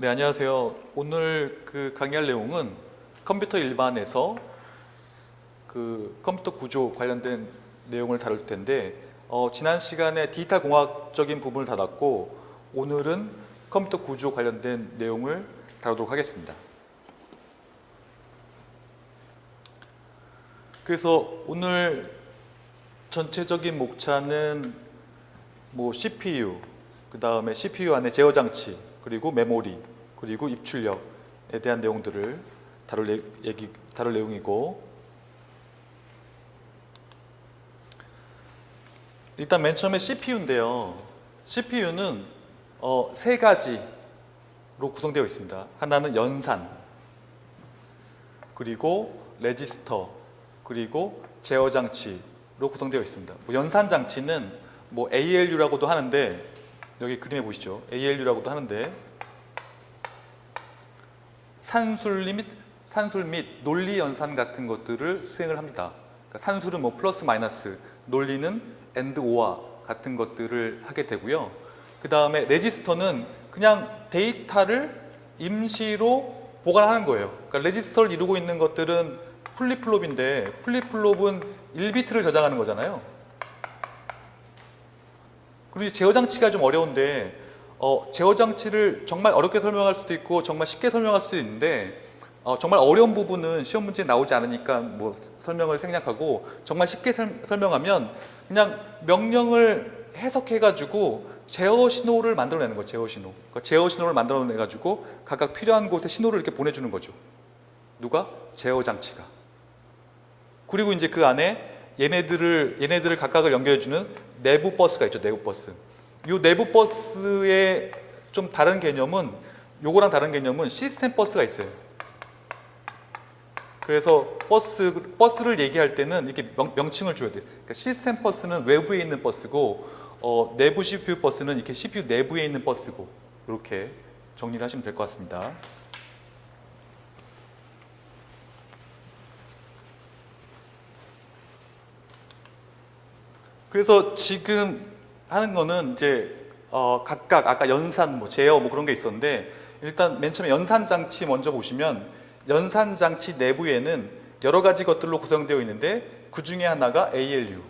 네, 안녕하세요. 오늘 강의할 내용은 컴퓨터 일반에서 컴퓨터 구조 관련된 내용을 다룰 텐데 지난 시간에 디지털 공학적인 부분을 다뤘고 오늘은 컴퓨터 구조 관련된 내용을 다루도록 하겠습니다. 그래서 오늘 전체적인 목차는 CPU, 그 다음에 CPU 안에 제어 장치, 그리고 메모리, 그리고 입출력에 대한 내용들을 다룰 내용이고, 일단 맨 처음에 CPU인데요. CPU는 세 가지로 구성되어 있습니다. 하나는 연산, 그리고 레지스터, 그리고 제어 장치로 구성되어 있습니다. 연산 장치는 ALU라고도 하는데, 여기 그림에 보시죠. ALU라고도 하는데 산술 및 논리 연산 같은 것들을 수행을 합니다. 그러니까 산술은 플러스 마이너스, 논리는 AND OR 같은 것들을 하게 되고요. 그 다음에 레지스터는 그냥 데이터를 임시로 보관하는 거예요. 그러니까 레지스터를 이루고 있는 것들은 플립플롭인데 플립플롭은 1비트를 저장하는 거잖아요. 그리고 제어 장치가 좀 어려운데 제어 장치를 정말 어렵게 설명할 수도 있고 정말 쉽게 설명할 수도 있는데 정말 어려운 부분은 시험 문제에 나오지 않으니까 설명을 생략하고, 정말 쉽게 설명하면 그냥 명령을 해석해 가지고 제어 신호를 만들어내는 거예요. 제어 신호. 그러니까 제어 신호를 만들어내 가지고 각각 필요한 곳에 신호를 이렇게 보내주는 거죠. 누가? 제어 장치가. 그리고 이제 그 안에 얘네들을 각각을 연결해주는 내부 버스가 있죠. 내부 버스. 이 내부 버스의 좀 다른 개념은, 요거랑 다른 개념은 시스템 버스가 있어요. 그래서 버스를 얘기할 때는 이렇게 명칭을 줘야 돼요. 그러니까 시스템 버스는 외부에 있는 버스고, 내부 CPU 버스는 이렇게 CPU 내부에 있는 버스고, 이렇게 정리를 하시면 될 것 같습니다. 그래서 지금 하는 거는 이제 각각 아까 연산, 제어 그런 게 있었는데, 일단 맨 처음에 연산 장치 먼저 보시면 연산 장치 내부에는 여러 가지 것들로 구성되어 있는데 그 중에 하나가 ALU.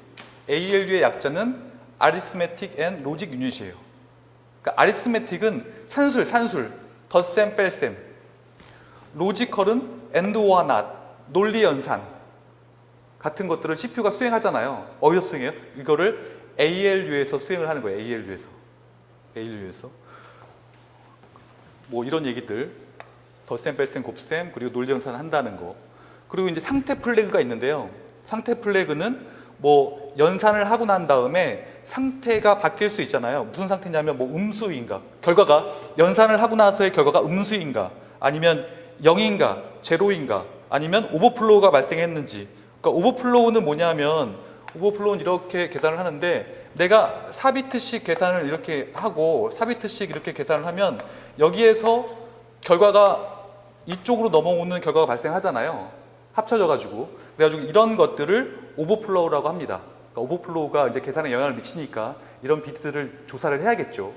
ALU의 약자는 Arithmetic and Logic Unit이에요. 그러니까 Arithmetic은 산술, 덧셈, 뺄셈. 로지컬은 AND OR NOT, 논리 연산 같은 것들을 CPU가 수행하잖아요. 어디서 수행해요? 이거를 ALU에서 수행을 하는 거예요. ALU에서. 이런 얘기들. 덧셈, 뺄셈, 곱셈, 그리고 논리 연산을 한다는 거. 그리고 이제 상태 플래그가 있는데요. 상태 플래그는 연산을 하고 난 다음에 상태가 바뀔 수 있잖아요. 무슨 상태냐면 음수인가, 결과가 연산을 하고 나서의 결과가 음수인가, 아니면 0인가, 제로인가, 아니면 오버플로우가 발생했는지. 그러니까 오버플로우는 뭐냐면, 오버플로우는 이렇게 계산을 하는데, 내가 4비트씩 계산을 이렇게 하고 4비트씩 이렇게 계산을 하면 여기에서 결과가 이쪽으로 넘어오는 결과가 발생하잖아요. 합쳐져 가지고. 그래가지고 이런 것들을 오버플로우라고 합니다. 그러니까 오버플로우가 이제 계산에 영향을 미치니까 이런 비트들을 조사를 해야겠죠.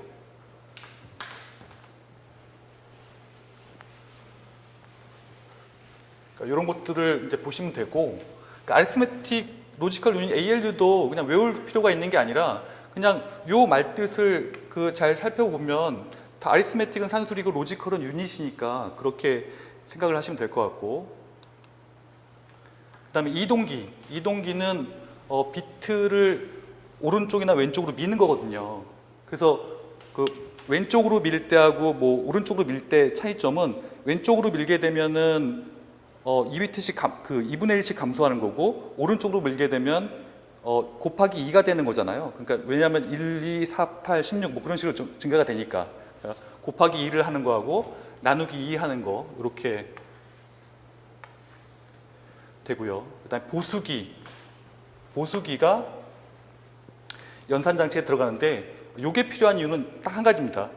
그러니까 이런 것들을 이제 보시면 되고, 그러니까 아리스메틱 로지컬 유닛 ALU도 그냥 외울 필요가 있는 게 아니라 그냥 요 말뜻을 잘 살펴보면 다 아리스메틱은 산술이고 로지컬은 유닛이니까 그렇게 생각을 하시면 될 것 같고, 그 다음에 이동기는 비트를 오른쪽이나 왼쪽으로 미는 거거든요. 그래서 왼쪽으로 밀 때하고 오른쪽으로 밀 때 차이점은, 왼쪽으로 밀게 되면은 2비트씩 2분의 1씩 감소하는 거고, 오른쪽으로 밀게 되면 곱하기 2가 되는 거잖아요. 그러니까 왜냐하면 1, 2, 4, 8, 16 그런 식으로 증가가 되니까. 그러니까 곱하기 2를 하는 거하고 나누기 2 하는 거, 이렇게 되고요. 그다음에 보수기가 연산 장치에 들어가는데, 이게 필요한 이유는 딱 한 가지입니다.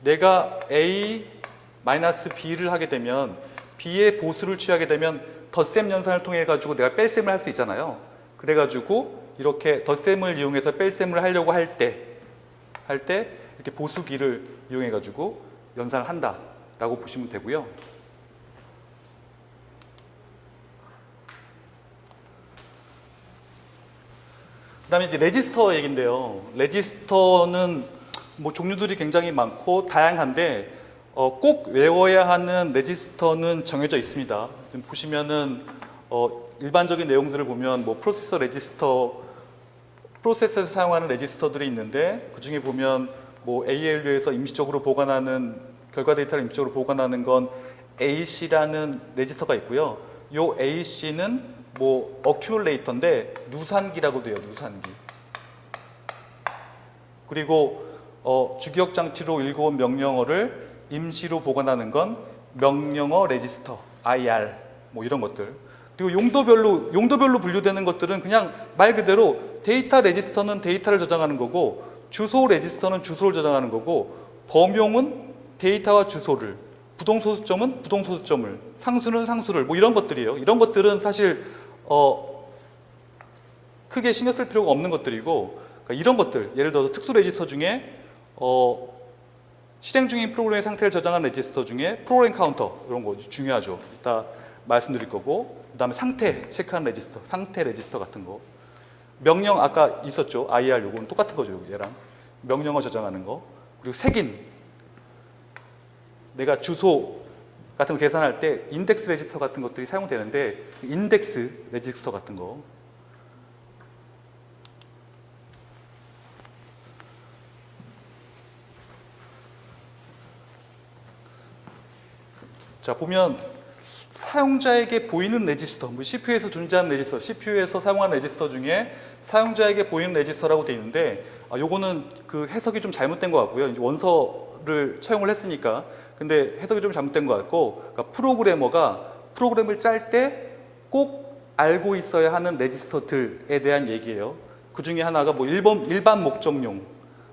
내가 A-B를 하게 되면 B의 보수를 취하게 되면 덧셈 연산을 통해 가지고 내가 뺄셈을 할 수 있잖아요. 그래 가지고 이렇게 덧셈을 이용해서 뺄셈을 하려고 할 때 이렇게 보수기를 이용해 가지고 연산을 한다라고 보시면 되고요. 그다음에 이제 레지스터 얘기인데요. 레지스터는 뭐 종류들이 굉장히 많고 다양한데 꼭 외워야 하는 레지스터는 정해져 있습니다. 지금 보시면은 일반적인 내용들을 보면 뭐 프로세서 레지스터, 프로세서에서 사용하는 레지스터들이 있는데 그 중에 보면 뭐 ALU에서 임시적으로 보관하는 결과 데이터를 임시적으로 보관하는 건 AC라는 레지스터가 있고요. 요 AC는 뭐 어큐뮬레이터인데 누산기라고도 해요. 누산기. 그리고 주기억 장치로 읽어온 명령어를 임시로 보관하는 건 명령어 레지스터, IR 뭐 이런 것들. 그리고 용도별로 분류되는 것들은 그냥 말 그대로 데이터 레지스터는 데이터를 저장하는 거고 주소 레지스터는 주소를 저장하는 거고 범용은 데이터와 주소를, 부동소수점은 부동소수점을, 상수는 상수를 뭐 이런 것들이에요. 이런 것들은 사실 크게 신경 쓸 필요가 없는 것들이고 그러니까 이런 것들 예를 들어서 특수 레지스터 중에 실행 중인 프로그램의 상태를 저장하는 레지스터 중에 프로그램 카운터 이런 거 중요하죠. 이따 말씀드릴 거고 그 다음에 상태 체크하는 레지스터, 상태 레지스터 같은 거 명령 아까 있었죠. IR 요거는 똑같은 거죠. 얘랑 명령어 저장하는 거 그리고 색인 내가 주소 같은 거 계산할 때 인덱스 레지스터 같은 것들이 사용되는데 인덱스 레지스터 같은 거 자 보면 사용자에게 보이는 레지스터, 뭐 CPU에서 존재하는 레지스터, CPU에서 사용하는 레지스터 중에 사용자에게 보이는 레지스터라고 되어 있는데 요거는 그 해석이 좀 잘못된 것 같고요. 이제 원서를 차용을 했으니까 근데 해석이 좀 잘못된 것 같고 그러니까 프로그래머가 프로그램을 짤 때 꼭 알고 있어야 하는 레지스터들에 대한 얘기예요. 그 중에 하나가 뭐 일반 목적용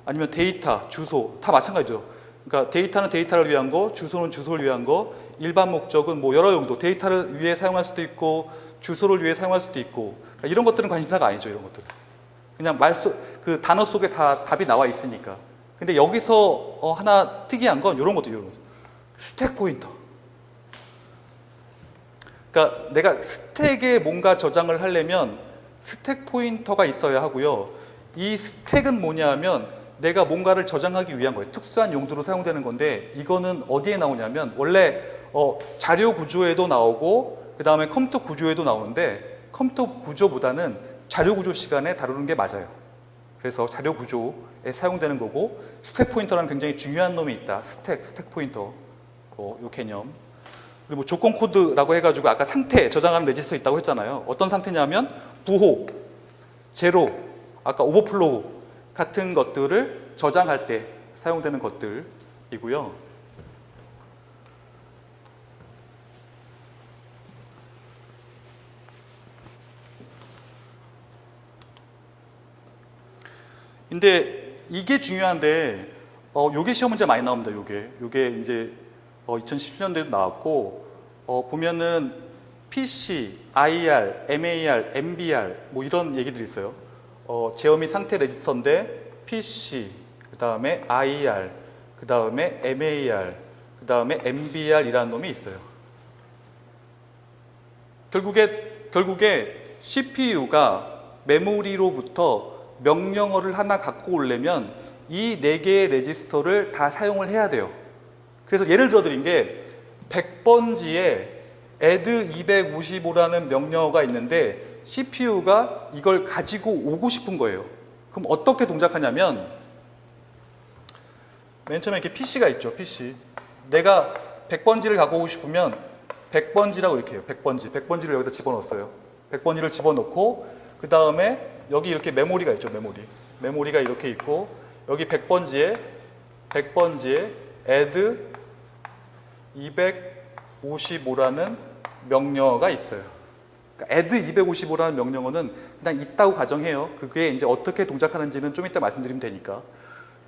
아니면 데이터, 주소 다 마찬가지죠. 그러니까 데이터는 데이터를 위한 거, 주소는 주소를 위한 거, 일반 목적은 뭐 여러 용도, 데이터를 위해 사용할 수도 있고 주소를 위해 사용할 수도 있고 그러니까 이런 것들은 관심사가 아니죠. 이런 것들은 그냥 그 단어 속에 다 답이 나와 있으니까. 근데 여기서 하나 특이한 건 이런 것도 이런 거. 스택 포인터. 그러니까 내가 스택에 뭔가 저장을 하려면 스택 포인터가 있어야 하고요. 이 스택은 뭐냐 하면 내가 뭔가를 저장하기 위한 거예요. 특수한 용도로 사용되는 건데 이거는 어디에 나오냐면 원래 자료 구조에도 나오고 그 다음에 컴퓨터 구조에도 나오는데 컴퓨터 구조보다는 자료 구조 시간에 다루는 게 맞아요. 그래서 자료 구조에 사용되는 거고 스택 포인터라는 굉장히 중요한 놈이 있다. 스택 포인터 요 개념. 그리고 뭐 조건 코드라고 해가지고 아까 상태 저장하는 레지스터 있다고 했잖아요. 어떤 상태냐면 부호, 제로, 아까 오버플로우 같은 것들을 저장할 때 사용되는 것들이고요. 근데 이게 중요한데 요게 시험 문제 많이 나옵니다. 요게 이제 2017년도에도 나왔고 보면은 PC, IR, MAR, MBR 뭐 이런 얘기들이 있어요. 제어 및 상태 레지스터인데 PC, 그 다음에 IR, 그 다음에 MAR, 그 다음에 MBR이라는 놈이 있어요. 결국에 CPU가 메모리로부터 명령어를 하나 갖고 오려면 이 4개의 레지스터를 다 사용을 해야 돼요. 그래서 예를 들어 드린 게 100번지에 add 255라는 명령어가 있는데 CPU가 이걸 가지고 오고 싶은 거예요. 그럼 어떻게 동작하냐면 맨 처음에 이렇게 PC가 있죠. PC. 내가 100번지를 갖고 오고 싶으면 100번지라고 이렇게 해요. 100번지를 여기다 집어넣었어요. 100번지를 집어넣고 그 다음에 여기 이렇게 메모리가 있죠. 메모리가 이렇게 있고 여기 100번지에 add 255라는 명령어가 있어요. 그러니까 add 255라는 명령어는 그냥 있다고 가정해요. 그게 이제 어떻게 동작하는지는 좀 이따 말씀드리면 되니까.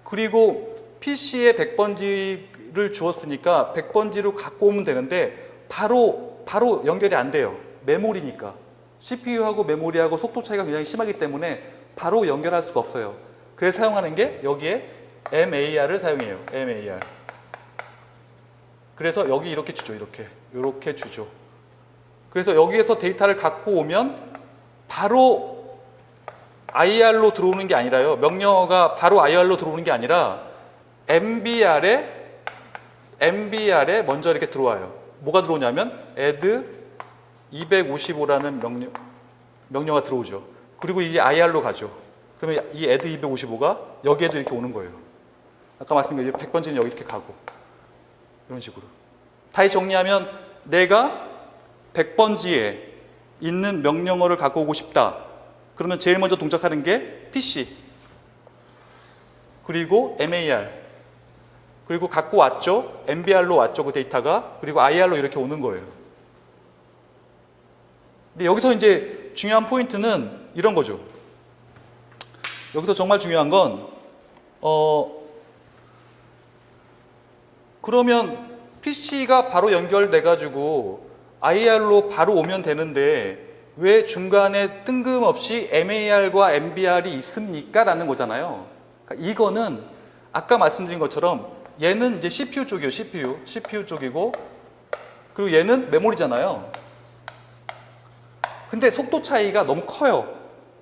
그리고 PC에 100번지를 주었으니까 100번지로 갖고 오면 되는데 바로 연결이 안 돼요. 메모리니까. CPU하고 메모리하고 속도 차이가 굉장히 심하기 때문에 바로 연결할 수가 없어요. 그래서 사용하는 게 여기에 MAR을 사용해요. MAR. 그래서 여기 이렇게 주죠. 이렇게 주죠. 그래서 여기에서 데이터를 갖고 오면 바로 IR로 들어오는 게 아니라요. 명령어가 바로 IR로 들어오는 게 아니라 MBR에 먼저 이렇게 들어와요. 뭐가 들어오냐면 add 255라는 명령어가 들어오죠. 그리고 이게 IR로 가죠. 그러면 이 add 255가 여기에도 이렇게 오는 거예요. 아까 말씀드린 100번지는 여기 이렇게 가고 이런 식으로. 다시 정리하면 내가 100번지에 있는 명령어를 갖고 오고 싶다. 그러면 제일 먼저 동작하는 게 PC 그리고 MAR 그리고 갖고 왔죠. MBR로 왔죠. 그 데이터가. 그리고 IR로 이렇게 오는 거예요. 근데 여기서 이제 중요한 포인트는 이런 거죠. 여기서 정말 중요한 건 그러면 PC가 바로 연결돼 가지고 IR로 바로 오면 되는데 왜 중간에 뜬금없이 MAR과 MBR이 있습니까? 라는 거잖아요. 그러니까 이거는 아까 말씀드린 것처럼 얘는 이제 CPU 쪽이에요. CPU 쪽이고 그리고 얘는 메모리잖아요. 근데 속도 차이가 너무 커요.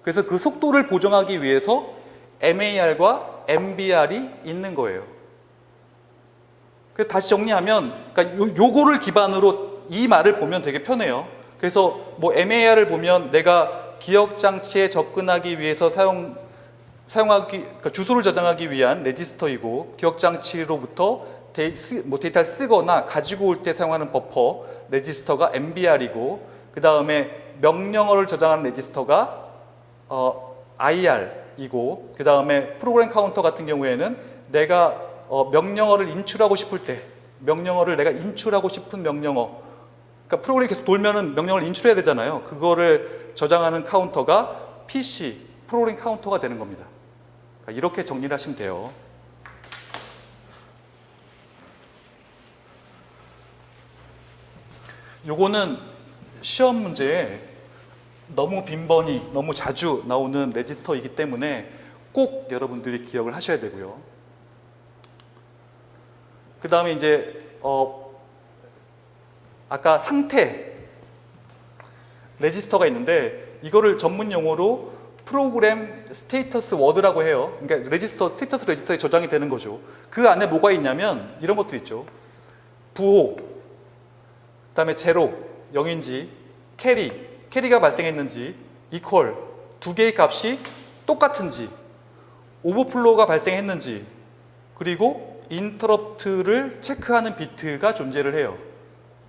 그래서 그 속도를 보정하기 위해서 MAR과 MBR이 있는 거예요. 그래서 다시 정리하면 그러니까 요거를 기반으로 이 말을 보면 되게 편해요. 그래서 뭐 MAR을 보면 내가 기억 장치에 접근하기 위해서 그러니까 주소를 저장하기 위한 레지스터이고 기억 장치로부터 데이터를 쓰거나 가지고 올 때 사용하는 버퍼 레지스터가 MBR이고 그 다음에 명령어를 저장하는 레지스터가 IR이고 그 다음에 프로그램 카운터 같은 경우에는 내가 명령어를 인출하고 싶을 때 명령어를 내가 인출하고 싶은 명령어 그러니까 프로그램이 계속 돌면은 명령어를 인출해야 되잖아요. 그거를 저장하는 카운터가 PC 프로그램 카운터가 되는 겁니다. 그러니까 이렇게 정리를 하시면 돼요. 요거는 시험 문제에 너무 빈번히 너무 자주 나오는 레지스터이기 때문에 꼭 여러분들이 기억을 하셔야 되고요. 그 다음에 이제 아까 상태 레지스터가 있는데 이거를 전문 용어로 프로그램 스테이터스 워드라고 해요. 그러니까 레지스터 스테이터스 레지스터에 저장이 되는 거죠. 그 안에 뭐가 있냐면 이런 것들 있죠. 부호, 그다음에 제로, 0인지, 캐리가 발생했는지, 이퀄, 두 개의 값이 똑같은지, 오버플로우가 발생했는지, 그리고 인터럽트를 체크하는 비트가 존재를 해요.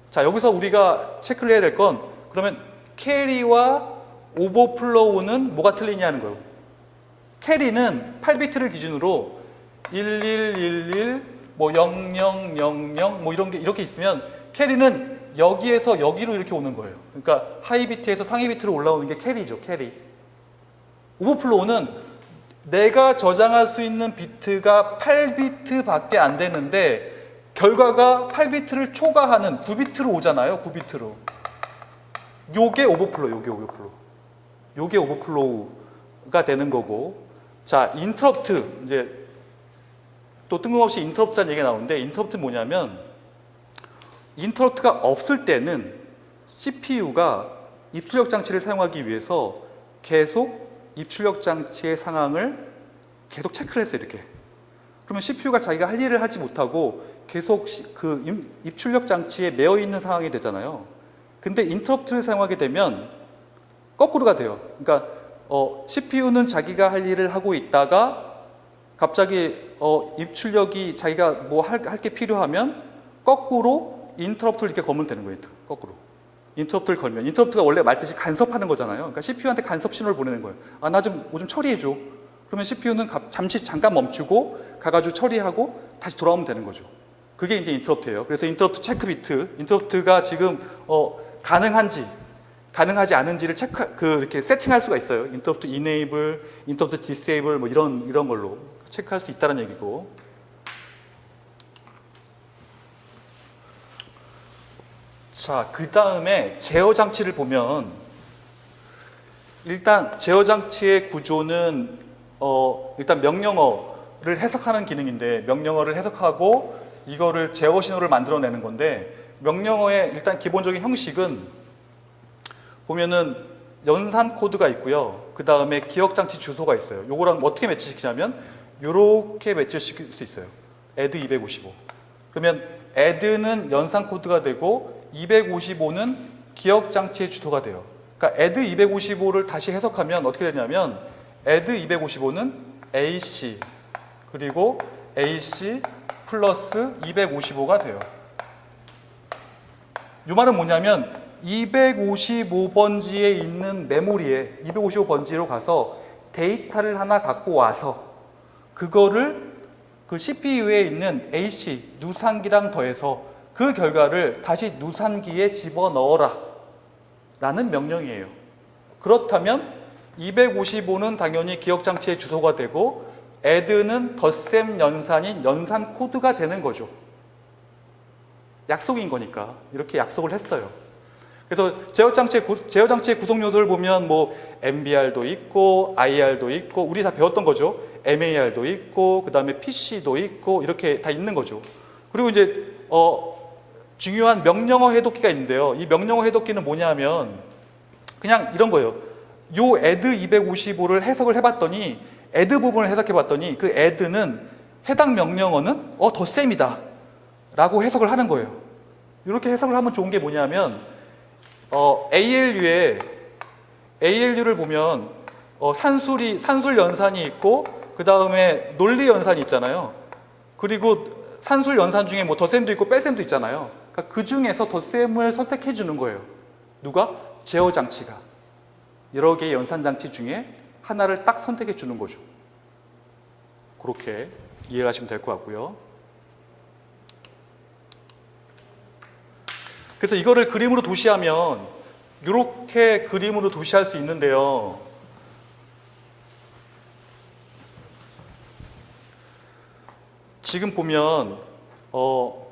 자, 여기서 우리가 체크를 해야 될 건 그러면 캐리와 오버플로우는 뭐가 틀리냐는 거예요. 캐리는 8비트를 기준으로 1111, 뭐 0000, 뭐 이런 게 이렇게 있으면 캐리는 여기에서 여기로 이렇게 오는 거예요. 그러니까 하이 비트에서 상위 비트로 올라오는 게 캐리죠, 캐리. 오버플로우는 내가 저장할 수 있는 비트가 8비트밖에 안 되는데 결과가 8비트를 초과하는 9비트로 오잖아요. 9비트로. 요게 오버플로우가 되는 거고. 자, 인터럽트 이제 또 뜬금없이 인터럽트라는 얘기가 나오는데 인터럽트 뭐냐면 인터럽트가 없을 때는 CPU가 입출력 장치를 사용하기 위해서 계속 입출력 장치의 상황을 계속 체크를 했어요. 이렇게. 그러면 CPU가 자기가 할 일을 하지 못하고 계속 그 입출력 장치에 매여 있는 상황이 되잖아요. 근데 인터럽트를 사용하게 되면 거꾸로가 돼요. 그러니까 CPU는 자기가 할 일을 하고 있다가 갑자기 입출력이 자기가 뭐 할 게 필요하면 거꾸로 인터럽트를 이렇게 걸면 되는 거예요. 거꾸로. 인터럽트를 걸면 인터럽트가 원래 말뜻이 간섭하는 거잖아요. 그러니까 CPU한테 간섭 신호를 보내는 거예요. 아, 나 좀 뭐 좀 처리해줘. 그러면 CPU는 잠깐 멈추고 가가지고 처리하고 다시 돌아오면 되는 거죠. 그게 이제 인터럽트예요. 그래서 인터럽트 체크 비트, 인터럽트가 지금 가능한지 가능하지 않은지를 이렇게 세팅할 수가 있어요. 인터럽트 enable, 인터럽트 disable 뭐 이런 걸로 체크할 수 있다는 얘기고. 자, 그 다음에 제어 장치를 보면 일단 제어 장치의 구조는 일단 명령어를 해석하는 기능인데 명령어를 해석하고 이거를 제어 신호를 만들어내는 건데, 명령어의 일단 기본적인 형식은 보면은 연산 코드가 있고요. 그 다음에 기억장치 주소가 있어요. 요거랑 어떻게 매치시키냐면 요렇게 매치시킬 수 있어요. add 255. 그러면 add는 연산 코드가 되고 255는 기억장치의 주소가 돼요. 그러니까 add 255를 다시 해석하면 어떻게 되냐면 add 255는 AC 그리고 AC 플러스 255가 돼요. 이 말은 뭐냐면 255번지에 있는 메모리에 255번지로 가서 데이터를 하나 갖고 와서 그거를 그 CPU에 있는 AC 누산기랑 더해서 그 결과를 다시 누산기에 집어넣어라 라는 명령이에요. 그렇다면 255는 당연히 기억장치의 주소가 되고 add는 덧셈 연산인 연산 코드가 되는 거죠. 약속인 거니까 이렇게 약속을 했어요. 그래서 제어장치의 구성 요소를 보면 뭐 MBR도 있고 IR도 있고 우리 다 배웠던 거죠. MAR도 있고 그 다음에 PC도 있고 이렇게 다 있는 거죠. 그리고 이제 중요한 명령어 해독기가 있는데요. 이 명령어 해독기는 뭐냐면 그냥 이런 거예요. 요 add 255를 해석을 해봤더니 add 부분을 해석해봤더니 그 add는 해당 명령어는 덧셈이다 라고 해석을 하는 거예요. 이렇게 해석을 하면 좋은 게 뭐냐면 ALU를 보면 산술 연산이 있고 그 다음에 논리 연산이 있잖아요. 그리고 산술 연산 중에 뭐 덧셈도 있고 뺄셈도 있잖아요. 그러니까 그 중에서 덧셈을 선택해 주는 거예요. 누가? 제어 장치가. 여러 개의 연산 장치 중에 하나를 딱 선택해 주는 거죠. 그렇게 이해를 하시면 될 것 같고요. 그래서 이거를 그림으로 도시하면 이렇게 그림으로 도시할 수 있는데요. 지금 보면 요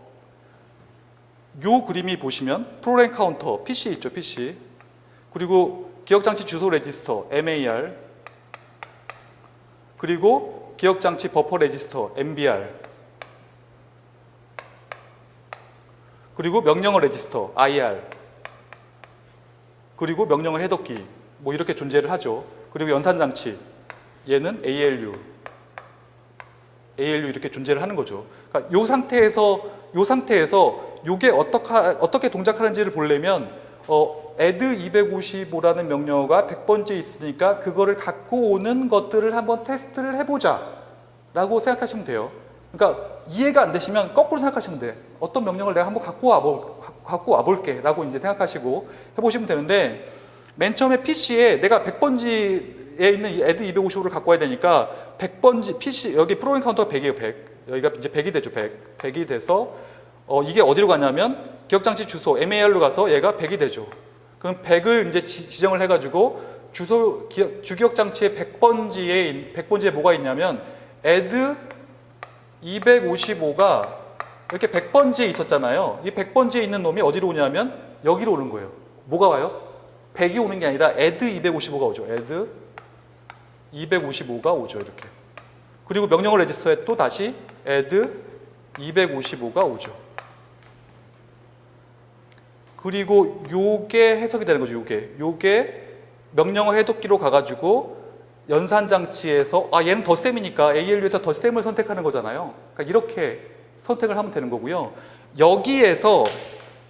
그림이 보시면 프로그램 카운터 PC 있죠, PC. 그리고 기억장치 주소 레지스터 MAR 그리고 기억장치 버퍼 레지스터 MBR 그리고 명령어 레지스터 IR 그리고 명령어 해독기 뭐 이렇게 존재를 하죠. 그리고 연산장치 얘는 ALU 이렇게 존재를 하는 거죠. 그러니까 요 상태에서 요게 어떻게 동작하는지를 보려면 add 255라는 명령어가 100번째 있으니까 그거를 갖고 오는 것들을 한번 테스트를 해보자 라고 생각하시면 돼요. 그러니까 이해가 안 되시면 거꾸로 생각하시면 돼. 어떤 명령을 내가 한번 갖고 와볼게 라고 이제 생각하시고 해보시면 되는데, 맨 처음에 PC에 내가 100번지에 있는 이 add 255를 갖고 와야 되니까 100번지 PC 여기 프로그램 카운터가 100이에요. 100. 여기가 이제 100이 되죠. 100이 돼서 이게 어디로 가냐면 기억장치 주소 MAR로 가서 얘가 100이 되죠. 그럼 100을 이제 지정을 해가지고 주기억장치의 100번지에 뭐가 있냐면 add 255가 이렇게 100번지에 있었잖아요. 이 100번지에 있는 놈이 어디로 오냐면 여기로 오는 거예요. 뭐가 와요? 100이 오는 게 아니라 add 255가 오죠. add 255가 오죠. 이렇게. 그리고 명령어 레지스터에 또 다시 add 255가 오죠. 그리고 요게 해석이 되는 거죠. 요게 명령어 해독기로 가가지고 연산장치에서 얘는 덧셈이니까 ALU에서 덧셈을 선택하는 거잖아요. 그러니까 이렇게 선택을 하면 되는 거고요. 여기에서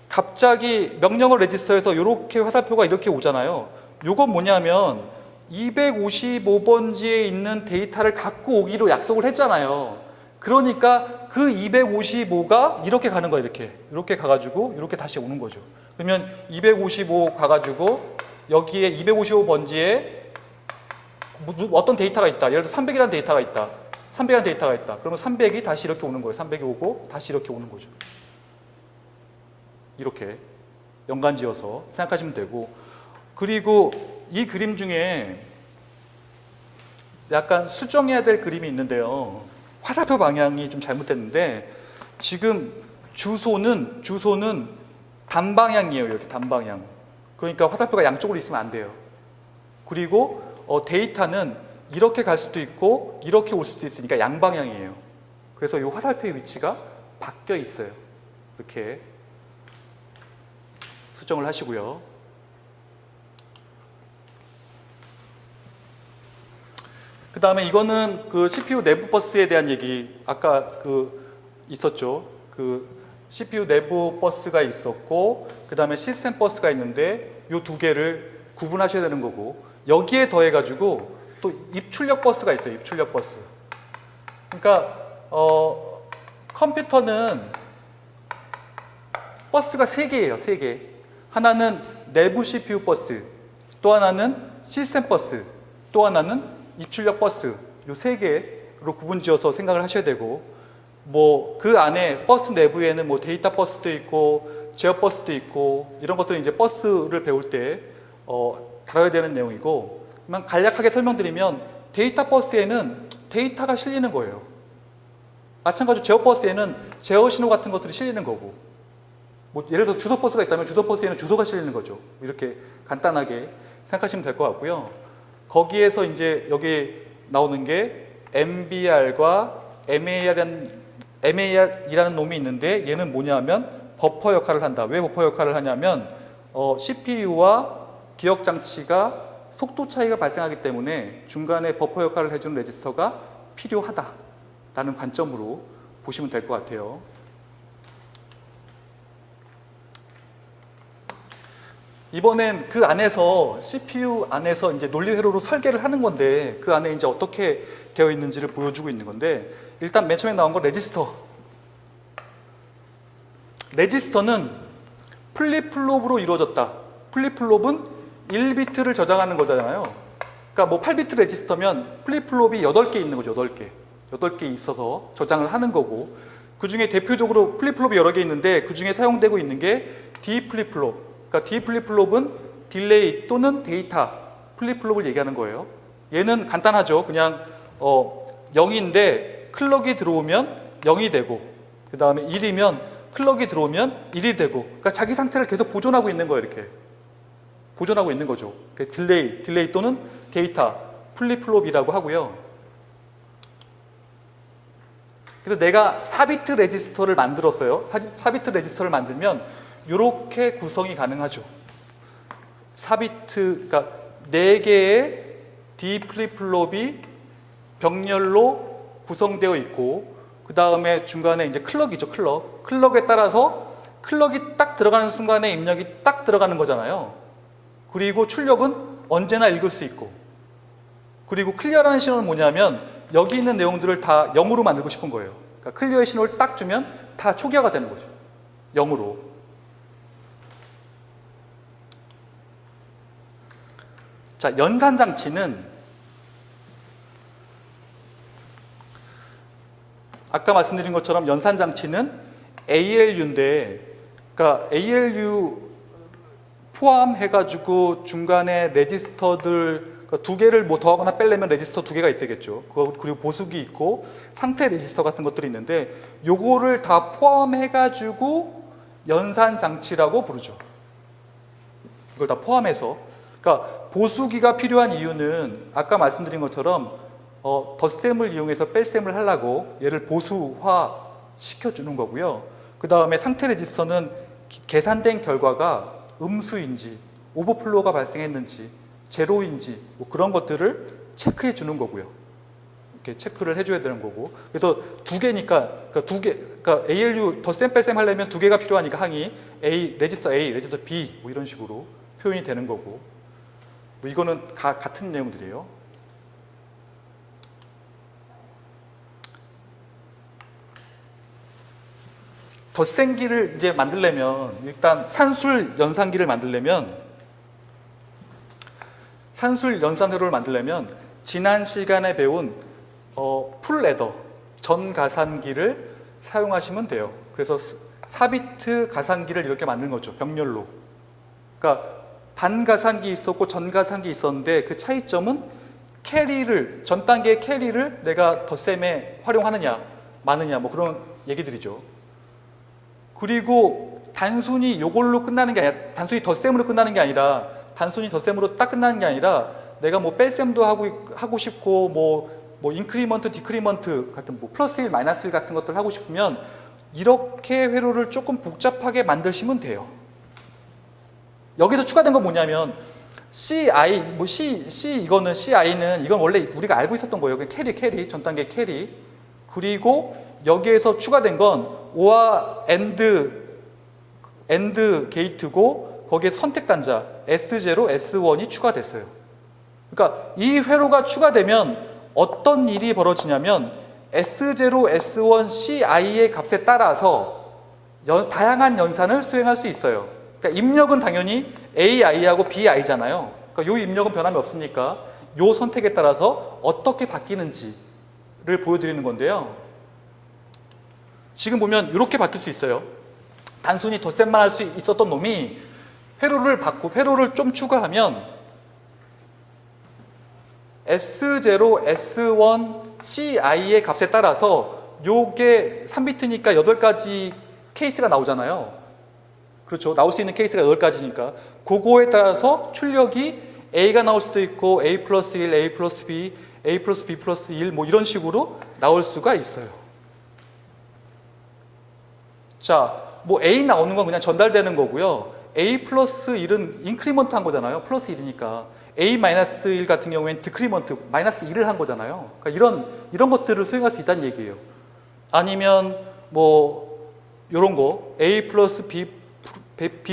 갑자기 명령어 레지스터에서 이렇게 화살표가 이렇게 오잖아요. 요건 뭐냐면 255번지에 있는 데이터를 갖고 오기로 약속을 했잖아요. 그러니까 그 255가 이렇게 가는 거예요. 이렇게 가가지고 이렇게 다시 오는 거죠. 그러면 255 가가지고 여기에 255번지에 어떤 데이터가 있다. 예를 들어서 300이라는 데이터가 있다. 300이라는 데이터가 있다. 그러면 300이 다시 이렇게 오는 거예요. 300이 오고 다시 이렇게 오는 거죠. 이렇게 연관지어서 생각하시면 되고, 그리고 이 그림 중에 약간 수정해야 될 그림이 있는데요. 화살표 방향이 좀 잘못됐는데 지금 주소는 단방향이에요. 이렇게 단방향. 그러니까 화살표가 양쪽으로 있으면 안 돼요. 그리고 데이터는 이렇게 갈 수도 있고 이렇게 올 수도 있으니까 양방향이에요. 그래서 이 화살표의 위치가 바뀌어 있어요. 이렇게 수정을 하시고요. 그 다음에 이거는 그 CPU 내부 버스에 대한 얘기, 아까 있었죠. CPU 내부 버스가 있었고, 그 다음에 시스템 버스가 있는데, 이 두 개를 구분하셔야 되는 거고, 여기에 더해가지고 또 입출력 버스가 있어요. 입출력 버스. 그러니까 컴퓨터는 버스가 3개예요. 3개. 하나는 내부 CPU 버스, 또 하나는 시스템 버스, 또 하나는 입출력 버스. 요 3개로 구분지어서 생각을 하셔야 되고, 뭐 그 안에 버스 내부에는 뭐 데이터 버스도 있고 제어 버스도 있고 이런 것들은 이제 버스를 배울 때 다뤄야 되는 내용이고, 간략하게 설명드리면 데이터 버스에는 데이터가 실리는 거예요. 마찬가지로 제어 버스에는 제어 신호 같은 것들이 실리는 거고, 뭐 예를 들어 주소 버스가 있다면 주소 버스에는 주소가 실리는 거죠. 이렇게 간단하게 생각하시면 될 것 같고요. 거기에서 이제 여기 나오는 게 MBR과 MAR이라는 놈이 있는데, 얘는 뭐냐면 버퍼 역할을 한다. 왜 버퍼 역할을 하냐면 CPU와 기억 장치가 속도 차이가 발생하기 때문에 중간에 버퍼 역할을 해주는 레지스터가 필요하다라는 관점으로 보시면 될 것 같아요. 이번엔 그 안에서 CPU 안에서 이제 논리 회로로 설계를 하는 건데, 그 안에 이제 어떻게 되어 있는지를 보여주고 있는 건데, 일단 맨 처음에 나온 거 레지스터. 레지스터는 플립플롭으로 이루어졌다. 플립플롭은 1비트를 저장하는 거잖아요. 그러니까 뭐 8비트 레지스터면 플립플롭이 8개 있는 거죠. 8개. 8개 있어서 저장을 하는 거고, 그 중에 대표적으로 플립플롭이 여러 개 있는데 그 중에 사용되고 있는 게 D 플립플롭. 그러니까 D 플립플롭은 딜레이 또는 데이터 플립플롭을 얘기하는 거예요. 얘는 간단하죠. 그냥 0인데 클럭이 들어오면 0이 되고, 그 다음에 1이면 클럭이 들어오면 1이 되고, 그러니까 자기 상태를 계속 보존하고 있는 거예요. 이렇게 보존하고 있는 거죠. 딜레이 또는 데이터 플립플롭이라고 하고요. 그래서 내가 4비트 레지스터를 만들었어요. 4비트 레지스터를 만들면 이렇게 구성이 가능하죠. 4비트, 그러니까 4개의 D 플립플롭이 병렬로 구성되어 있고, 그 다음에 중간에 이제 클럭이죠. 클럭에 따라서 클럭이 딱 들어가는 순간에 입력이 딱 들어가는 거잖아요. 그리고 출력은 언제나 읽을 수 있고, 그리고 클리어라는 신호는 뭐냐면 여기 있는 내용들을 다 0으로 만들고 싶은 거예요. 그러니까 클리어의 신호를 딱 주면 다 초기화가 되는 거죠. 0으로. 자, 연산장치는 아까 말씀드린 것처럼 연산장치는 ALU인데, 그러니까 ALU 포함해가지고 중간에 레지스터들 2개를 뭐 더하거나 빼려면 레지스터 2개가 있어야겠죠. 그리고 보수기 있고 상태 레지스터 같은 것들이 있는데, 요거를 다 포함해가지고 연산장치라고 부르죠. 이걸 다 포함해서. 그러니까 보수기가 필요한 이유는 아까 말씀드린 것처럼 덧셈을 이용해서 뺄셈을 하려고 얘를 보수화 시켜주는 거고요. 그 다음에 상태 레지스터는 계산된 결과가 음수인지 오버플로우가 발생했는지 제로인지 뭐 그런 것들을 체크해 주는 거고요. 이렇게 체크를 해줘야 되는 거고. 그래서 2개니까 그러니까 ALU 덧셈 뺄셈 하려면 2개가 필요하니까 항이 레지스터 A, 레지스터 B 뭐 이런 식으로 표현이 되는 거고. 뭐 이거는 같은 내용들이에요. 덧셈기를 이제 만들려면, 일단 산술 연산기를 만들려면, 산술 연산회로를 만들려면 지난 시간에 배운 풀래더 전가산기를 사용하시면 돼요. 그래서 4비트 가산기를 이렇게 만든 거죠. 병렬로. 그러니까 반가산기 있었고 전가산기 있었는데, 그 차이점은 캐리를, 전 단계의 캐리를 내가 덧셈에 활용하느냐 마느냐 뭐 그런 얘기들이죠. 그리고 단순히 요걸로 끝나는 게 아니라, 단순히 덧셈으로 끝나는 게 아니라, 단순히 덧셈으로 딱 끝나는 게 아니라 내가 뭐 뺄셈도 하고 싶고 뭐 인크리먼트, 디크리먼트 같은 뭐 플러스 1, 마이너스 1 같은 것들 하고 싶으면 이렇게 회로를 조금 복잡하게 만드시면 돼요. 여기서 추가된 건 뭐냐면 CI, 뭐 C 이거는 CI는 이건 원래 우리가 알고 있었던 거예요. 캐리, 전 단계 캐리. 그리고 여기에서 추가된 건 OR AND 게이트고 거기에 선택 단자 S0, S1이 추가됐어요. 그러니까 이 회로가 추가되면 어떤 일이 벌어지냐면 S0, S1, CI의 값에 따라서 다양한 연산을 수행할 수 있어요. 그러니까 입력은 당연히 AI하고 BI잖아요. 그러니까 이 입력은 변함이 없으니까 이 선택에 따라서 어떻게 바뀌는지를 보여드리는 건데요. 지금 보면 이렇게 바뀔 수 있어요. 단순히 덧셈만 할 수 있었던 놈이 회로를 좀 추가하면 S0, S1, CI의 값에 따라서 요게 3비트니까 8가지 케이스가 나오잖아요. 그렇죠. 나올 수 있는 케이스가 8가지니까 그거에 따라서 출력이 A가 나올 수도 있고 A 플러스 1, A 플러스 B, A 플러스 B 플러스 1 뭐 이런 식으로 나올 수가 있어요. 자, 뭐 A 나오는 건 그냥 전달되는 거고요. A 플러스 1은 인크리먼트 한 거잖아요. 플러스 1이니까. A 마이너스 1 같은 경우에는 디크리먼트, 마이너스 1을 한 거잖아요. 그러니까 이런 것들을 수행할 수 있다는 얘기예요. 아니면 뭐 이런 거 A 플러스 B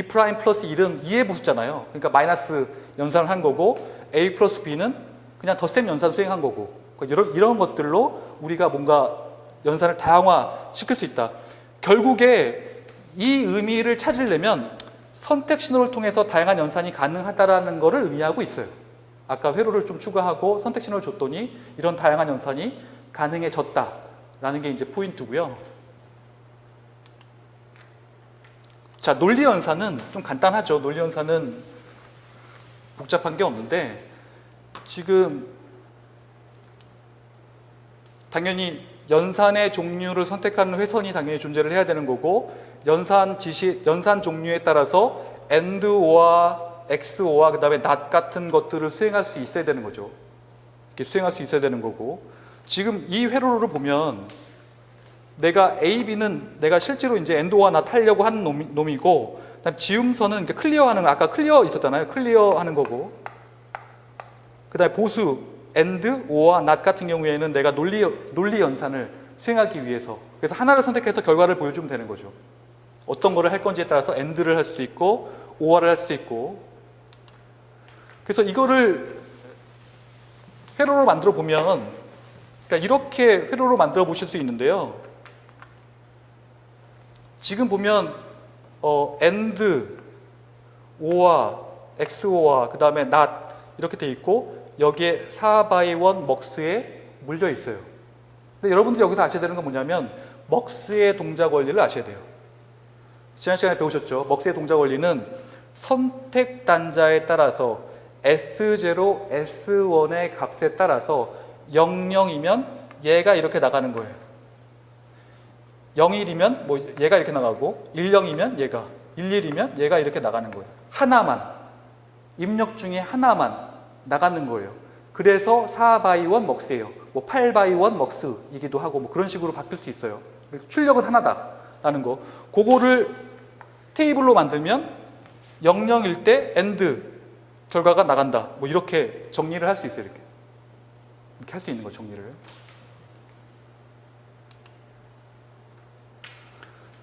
프라임 플러스 1은 2의 부수잖아요. 그러니까 마이너스 연산을 한 거고 A 플러스 B는 그냥 덧셈 연산 수행한 거고 그러니까 이런 것들로 우리가 뭔가 연산을 다양화 시킬 수 있다. 결국에 이 의미를 찾으려면 선택 신호를 통해서 다양한 연산이 가능하다라는 것을 의미하고 있어요. 아까 회로를 좀 추가하고 선택 신호를 줬더니 이런 다양한 연산이 가능해졌다라는 게 이제 포인트고요. 자, 논리 연산은 좀 간단하죠. 논리 연산은 복잡한 게 없는데 지금 당연히 연산의 종류를 선택하는 회선이 당연히 존재를 해야 되는 거고 연산 종류에 따라서 AND, OR, XOR 그 다음에 NOT 같은 것들을 수행할 수 있어야 되는 거죠. 이렇게 수행할 수 있어야 되는 거고 지금 이 회로를 보면 내가 A, B는 내가 실제로 이제 AND, OR, NOT 하려고 하는 놈이고 그다음 지음선은 클리어하는 거 아까 클리어 있었잖아요. 클리어하는 거고 그 다음에 보수 AND, OR, NOT 같은 경우에는 내가 논리 연산을 수행하기 위해서 그래서 하나를 선택해서 결과를 보여주면 되는 거죠. 어떤 거를 할 건지에 따라서 AND를 할 수도 있고 OR를 할 수도 있고 그래서 이거를 회로로 만들어 보면 그러니까 이렇게 회로로 만들어 보실 수 있는데요. 지금 보면 AND, OR, XOR 그 다음에 NOT 이렇게 돼 있고 여기에 4x1 먹스에 물려 있어요. 근데 여러분들이 여기서 아셔야 되는 건 뭐냐면 먹스의 동작 원리를 아셔야 돼요. 지난 시간에 배우셨죠? 먹스의 동작 원리는 선택 단자에 따라서 S0, S1의 값에 따라서 00이면 얘가 이렇게 나가는 거예요. 01이면 뭐 얘가 이렇게 나가고 10이면 얘가 11이면 얘가 이렇게 나가는 거예요. 하나만 입력 중에 하나만 나가는 거예요. 그래서 4x1 먹스예요. 뭐 8x1 먹스이기도 하고 뭐 그런 식으로 바뀔 수 있어요. 그래서 출력은 하나다라는 거. 그거를 테이블로 만들면 00일 때 AND 결과가 나간다. 뭐 이렇게 정리를 할 수 있어요. 이렇게 할 수 있는 거 정리를.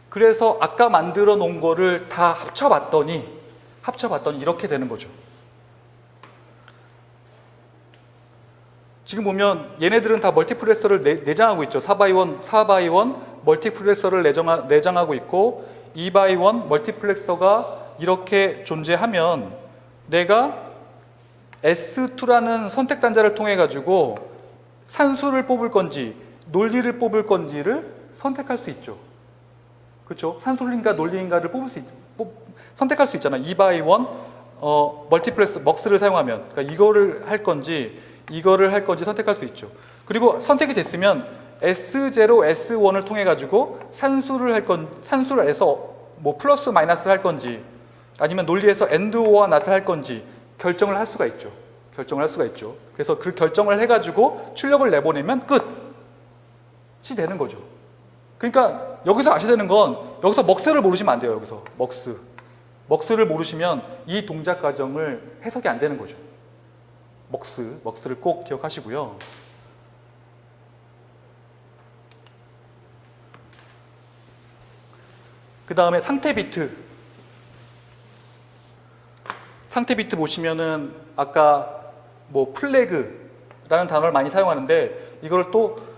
그래서 아까 만들어 놓은 거를 다 합쳐봤더니 이렇게 되는 거죠. 지금 보면 얘네들은 다 멀티플렉서를 내장하고 있죠. 4x1 멀티플렉서를 내장하고 있고 2x1 멀티플렉서가 이렇게 존재하면 내가 S2라는 선택 단자를 통해 가지고 산수를 뽑을 건지 논리를 뽑을 건지를 선택할 수 있죠. 그렇죠? 산술인가 논리인가를 선택할 수 있잖아요. 2x1 멀티플렉서 먹스를 사용하면 그러니까 이거를 할 건지 선택할 수 있죠. 그리고 선택이 됐으면 S0, S1을 통해 가지고 산수를 해서 뭐 플러스 마이너스를 할 건지 아니면 논리에서 AND, OR, NOT을 할 건지 결정을 할 수가 있죠. 그래서 그 결정을 해가지고 출력을 내보내면 끝이 되는 거죠. 그러니까 여기서 아셔야 되는 건 여기서 먹스를 모르시면 안 돼요. 여기서 먹스를 모르시면 이 동작 과정을 해석이 안 되는 거죠. 먹스를 꼭 기억하시고요. 그 다음에 상태 비트 보시면은 아까 뭐 플래그라는 단어를 많이 사용하는데 이걸 또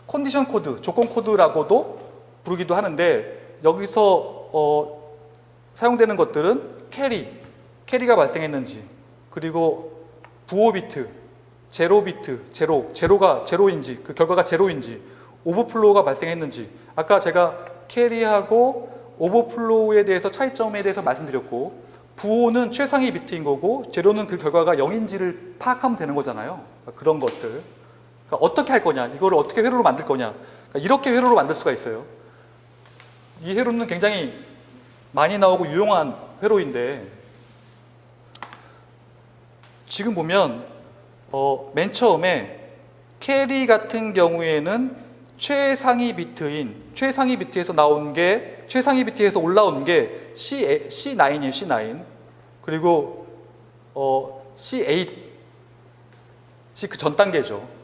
컨디션 코드, 조건 코드라고도 부르기도 하는데 여기서 사용되는 것들은 캐리가 발생했는지, 그리고 부호 비트, 제로인지, 그 결과가 제로인지, 오버플로우가 발생했는지, 아까 제가 캐리하고 오버플로우에 대해서 차이점에 대해서 말씀드렸고, 부호는 최상위 비트인 거고 제로는 그 결과가 0인지를 파악하면 되는 거잖아요. 그런 것들. 그러니까 어떻게 할 거냐, 이거를 어떻게 회로로 만들 거냐, 그러니까 이렇게 회로로 만들 수가 있어요. 이 회로는 굉장히 많이 나오고 유용한 회로인데, 지금 보면 맨 처음에 캐리 같은 경우에는 최상위 비트에서 올라온 게 C9이에요. C9. 그리고 C8, 그 전 단계죠.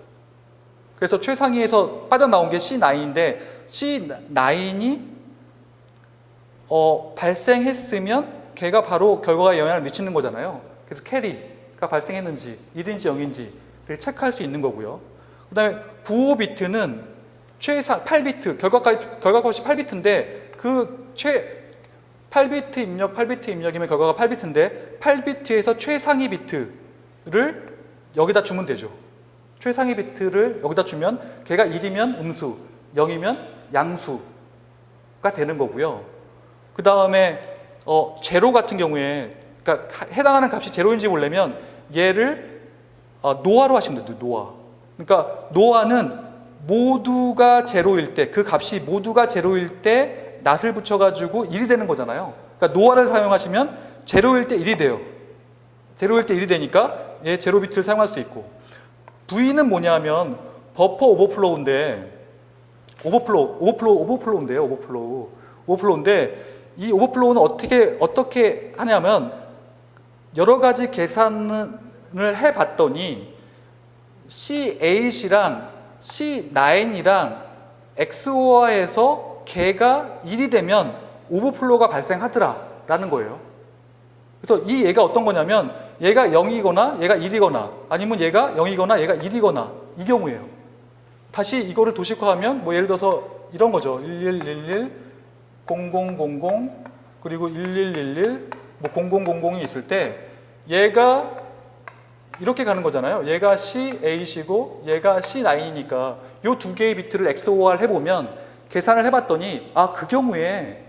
그래서 최상위에서 빠져나온 게 C9인데 C9이 발생했으면 걔가 바로 결과에 영향을 미치는 거잖아요. 그래서 캐리가 발생했는지 1인지 0인지를 체크할 수 있는 거고요. 그 다음에 부호 비트는 8비트, 결과값이 8비트인데 그 8비트 입력이면 결과가 8비트인데 8비트에서 최상위 비트를 여기다 주면 되죠. 최상위 비트를 여기다 주면 걔가 1이면 음수, 0이면 양수가 되는 거고요. 그 다음에 제로 같은 경우에, 그러니까 해당하는 값이 제로인지 보려면 얘를 노아로 하시면 돼요. 노아. 그러니까 노아는 모두가 제로일 때, 그 값이 모두가 제로일 때 낫을 붙여가지고 1이 되는 거잖아요. 그러니까 노아를 사용하시면 제로일 때 1이 돼요. 제로일 때 1이 되니까 얘 제로 비트를 사용할 수 있고, V는 뭐냐면 버퍼 오버플로우인데, 오버플로우인데 이 오버플로우는 어떻게 하냐면 여러 가지 계산을 해봤더니 C8이랑 C9이랑 XOR해서 걔가 1이 되면 오버플로우가 발생하더라라는 거예요. 그래서 이 얘가 어떤 거냐면 얘가 0이거나 얘가 1이거나 아니면 얘가 0이거나 얘가 1이거나 이 경우예요. 다시 이거를 도식화하면 뭐 예를 들어서 이런 거죠. 1111, 0000 그리고 1111, 뭐 0000이 있을 때 얘가 이렇게 가는 거잖아요. 얘가 C8이고 얘가 C9이니까 이 두 개의 비트를 XOR 해보면 계산을 해봤더니 그 경우에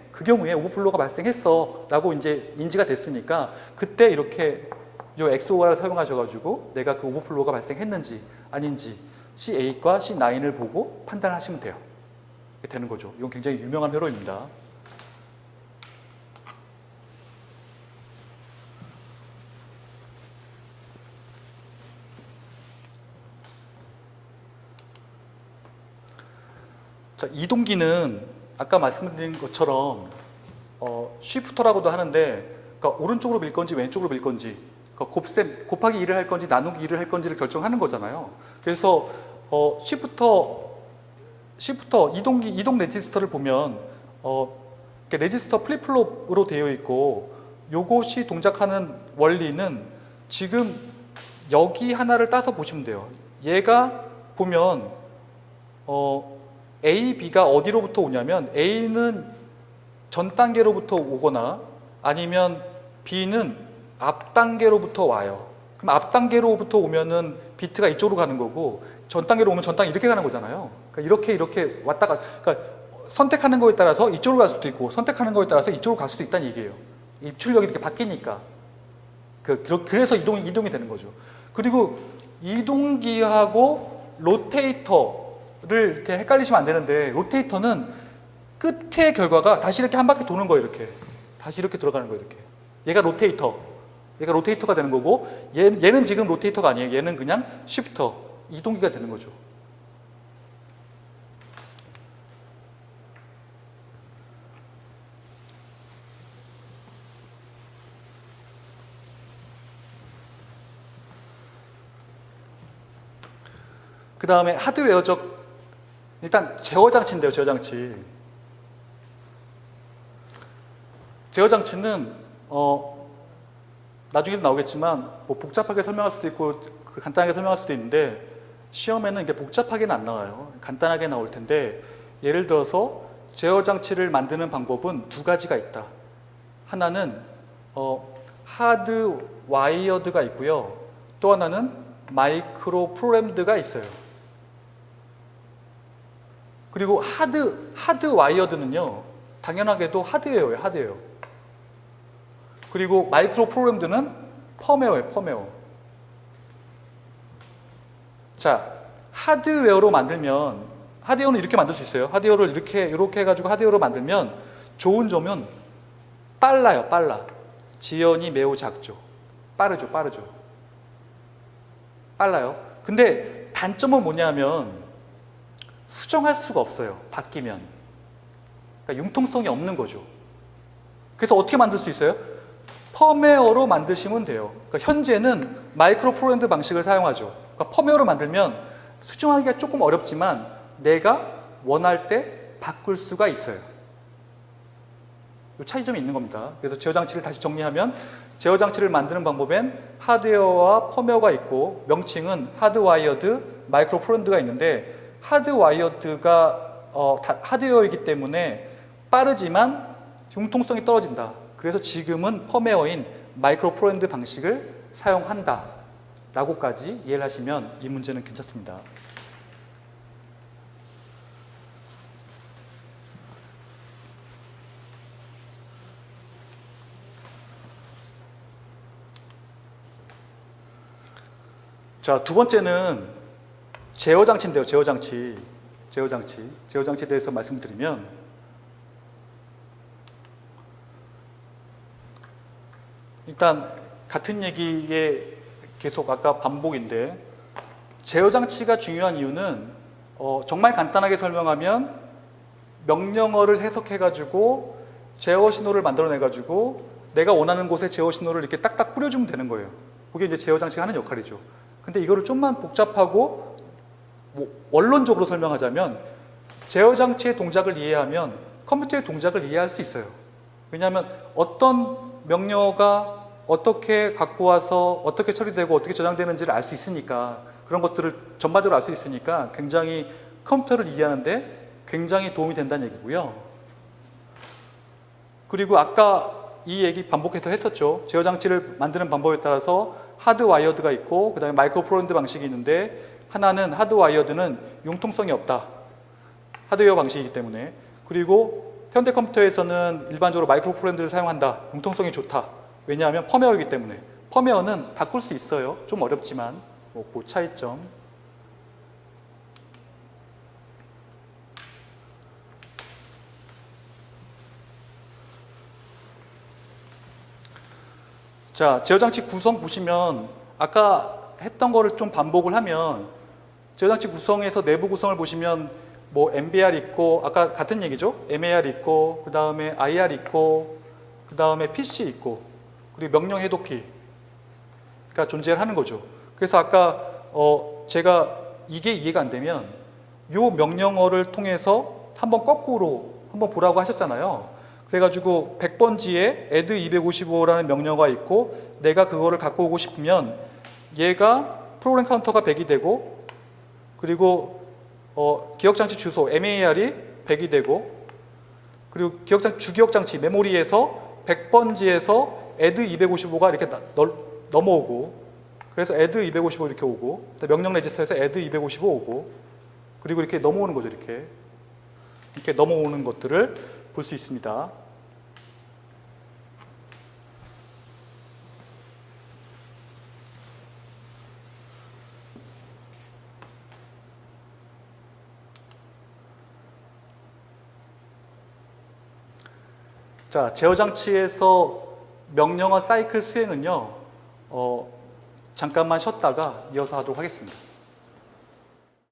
오버플로우가 발생했어 라고 이제 인지가 됐으니까 그때 이렇게 이 XOR을 사용하셔가지고 내가 그 오버플로우가 발생했는지 아닌지 C8과 C9을 보고 판단하시면 돼요. 이렇게 되는 거죠. 이건 굉장히 유명한 회로입니다. 자, 이동기는 아까 말씀드린 것처럼 쉬프터라고도 하는데, 그러니까 오른쪽으로 밀 건지 왼쪽으로 밀 건지, 그러니까 곱하기 2를 할 건지 나누기 2를 할 건지를 결정하는 거잖아요. 그래서 쉬프터 이동 레지스터를 보면 레지스터 플립플롭으로 되어 있고, 요것이 동작하는 원리는 지금 여기 하나를 따서 보시면 돼요. 얘가 보면 A, B가 어디로부터 오냐면 A는 전 단계로부터 오거나 아니면 B는 앞 단계로부터 와요. 그럼 앞 단계로부터 오면은 비트가 이쪽으로 가는 거고, 전 단계로 오면 전 단계 이렇게 가는 거잖아요. 그러니까 이렇게 왔다가, 그러니까 선택하는 거에 따라서 이쪽으로 갈 수도 있고 선택하는 거에 따라서 이쪽으로 갈 수도 있다는 얘기예요. 입출력이 이렇게 바뀌니까. 그래서 이동이 되는 거죠. 그리고 이동기하고 로테이터를 이렇게 헷갈리시면 안 되는데, 로테이터는 끝의 결과가 다시 이렇게 한 바퀴 도는 거예요. 이렇게 다시 이렇게 들어가는 거예요. 이렇게 얘가 로테이터가 되는 거고, 얘는 지금 로테이터가 아니에요. 얘는 그냥 쉬프터, 이동기가 되는 거죠. 그 다음에 하드웨어적, 일단 제어 장치인데요, 제어 장치. 제어 장치는 나중에도 나오겠지만 뭐 복잡하게 설명할 수도 있고 간단하게 설명할 수도 있는데 시험에는 이게 복잡하게는 안 나와요. 간단하게 나올 텐데 예를 들어서 제어 장치를 만드는 방법은 두 가지가 있다. 하나는 하드 와이어드가 있고요. 또 하나는 마이크로 프로그램드가 있어요. 그리고 하드 와이어드는요, 당연하게도 하드웨어예요, 하드웨어. 그리고 마이크로 프로그램드는 펌웨어예요, 펌웨어. 자, 하드웨어로 만들면, 하드웨어는 이렇게 만들 수 있어요. 하드웨어를 이렇게 해가지고 하드웨어로 만들면 좋은 점은 빨라요, 빨라. 지연이 매우 작죠. 빠르죠, 빠르죠. 빨라요. 근데 단점은 뭐냐면 수정할 수가 없어요, 바뀌면. 그러니까 융통성이 없는 거죠. 그래서 어떻게 만들 수 있어요? 펌웨어로 만드시면 돼요. 그러니까 현재는 마이크로 프로그램드 방식을 사용하죠. 그러니까 펌웨어로 만들면 수정하기가 조금 어렵지만 내가 원할 때 바꿀 수가 있어요. 이 차이점이 있는 겁니다. 그래서 제어 장치를 다시 정리하면 제어 장치를 만드는 방법엔 하드웨어와 펌웨어가 있고 명칭은 하드와이어드, 마이크로 프로그램드가 있는데 하드와이어드가 하드웨어이기 때문에 빠르지만 융통성이 떨어진다. 그래서 지금은 펌웨어인 마이크로 프로그램드 방식을 사용한다 라고까지 이해를 하시면 이 문제는 괜찮습니다. 자, 두 번째는 제어 장치인데요, 제어 장치. 제어 장치에 대해서 말씀드리면 일단 같은 얘기에 계속 아까 반복인데 제어 장치가 중요한 이유는 정말 간단하게 설명하면 명령어를 해석해 가지고 제어 신호를 만들어내 가지고 내가 원하는 곳에 제어 신호를 이렇게 딱딱 뿌려주면 되는 거예요. 그게 이제 제어 장치가 하는 역할이죠. 근데 이거를 좀만 복잡하고 원론적으로 설명하자면 제어 장치의 동작을 이해하면 컴퓨터의 동작을 이해할 수 있어요. 왜냐하면 어떤 명령어가 어떻게 갖고 와서 어떻게 처리되고 어떻게 저장되는지를 알 수 있으니까 그런 것들을 전반적으로 알 수 있으니까 굉장히 컴퓨터를 이해하는데 굉장히 도움이 된다는 얘기고요. 그리고 아까 이 얘기 반복해서 했었죠. 제어 장치를 만드는 방법에 따라서 하드와이어드가 있고 그 다음에 마이크로 프로그램드 방식이 있는데 하나는 하드와이어드는 융통성이 없다. 하드웨어 방식이기 때문에. 그리고 현대 컴퓨터에서는 일반적으로 마이크로 프로그램드를 사용한다. 융통성이 좋다. 왜냐하면 펌웨어이기 때문에. 펌웨어는 바꿀 수 있어요. 좀 어렵지만 그 차이점. 자, 제어 장치 구성 보시면 아까 했던 거를 좀 반복을 하면 제어 장치 구성에서 내부 구성을 보시면 뭐 MBR 있고 아까 같은 얘기죠. MAR 있고 그 다음에 IR 있고 그 다음에 PC 있고 그리고 명령 해독키가 존재를 하는 거죠. 그래서 아까 제가 이게 이해가 안 되면 이 명령어를 통해서 한번 거꾸로 한번 보라고 하셨잖아요. 그래가지고 100번지에 add 255라는 명령어가 있고 내가 그거를 갖고 오고 싶으면 얘가 프로그램 카운터가 100이 되고 그리고 기억장치 주소 MAR이 100이 되고 그리고 주기억장치 메모리에서 100번지에서 add 255가 이렇게 넘어오고 그래서 add 255 이렇게 오고 명령 레지스터에서 add 255 오고 그리고 이렇게 넘어오는 거죠. 이렇게 넘어오는 것들을 볼 수 있습니다. 자, 제어 장치에서 명령어 사이클 수행은요, 잠깐만 쉬었다가 이어서 하도록 하겠습니다.